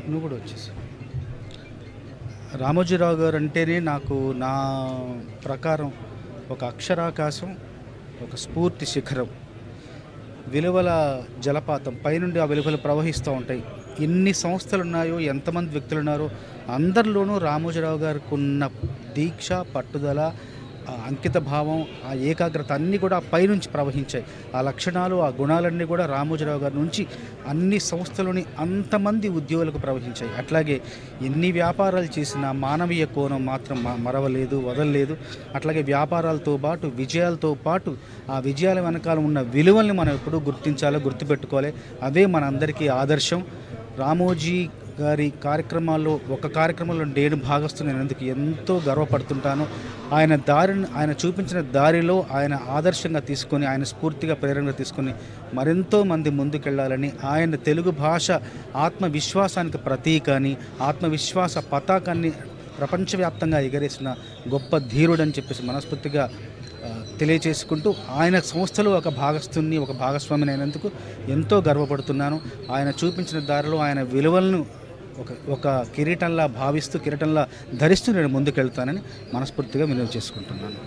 నువ్వు కూడా వచ్చేసి. రామోజీరావు గారు అంటేనే నాకు నా ప్రకారం ఒక అక్షరాకాశం, ఒక స్ఫూర్తి శిఖరం, విలువల జలపాతం. పైనుండి ఆ విలువలు ప్రవహిస్తూ ఉంటాయి. ఎన్ని సంస్థలు ఉన్నాయో, ఎంతమంది వ్యక్తులు ఉన్నారో అందరిలోనూ రామోజీరావు గారికి ఉన్న దీక్ష, పట్టుదల, ఆ అంకిత భావం, ఆ ఏకాగ్రత అన్నీ కూడా పైనుంచి ప్రవహించాయి. ఆ లక్షణాలు, ఆ గుణాలన్నీ కూడా రామోజీరావు గారి నుంచి అన్ని సంస్థలోని అంతమంది ఉద్యోగులకు ప్రవహించాయి. అట్లాగే ఎన్ని వ్యాపారాలు చేసినా మానవీయ కోణం మాత్రం మరవలేదు, వదలలేదు. అట్లాగే వ్యాపారాలతో పాటు, విజయాలతో పాటు ఆ విజయాల వెనకాల ఉన్న విలువల్ని మనం ఎప్పుడూ గుర్తించాలి, గుర్తుపెట్టుకోవాలి. అవే మనందరికీ ఆదర్శం. రామోజీ గారి కార్యక్రమాల్లో ఒక కార్యక్రమంలో నేను భాగస్తున్నందుకు ఎంతో గర్వపడుతుంటాను. ఆయన చూపించిన దారిలో ఆయన ఆదర్శంగా తీసుకొని, ఆయన స్ఫూర్తిగా ప్రేరణగా తీసుకొని మరెంతో మంది ముందుకెళ్లాలని, ఆయన తెలుగు భాష ఆత్మవిశ్వాసానికి ప్రతీక అని, ఆత్మవిశ్వాస పతాకాన్ని ప్రపంచవ్యాప్తంగా ఎగరేసిన గొప్ప ధీరుడని చెప్పేసి మనస్ఫూర్తిగా తెలియచేసుకుంటూ, ఆయన సంస్థలో ఒక భాగస్తుని, ఒక భాగస్వామిని అయినందుకు ఎంతో గర్వపడుతున్నాను. ఆయన చూపించిన దారిలో ఆయన విలువలను ఒక కిరీటంలా భావిస్తూ, కిరీటంలా ధరిస్తూ నేను ముందుకెళ్తానని మనస్ఫూర్తిగా వినియోగం చేసుకుంటున్నాను.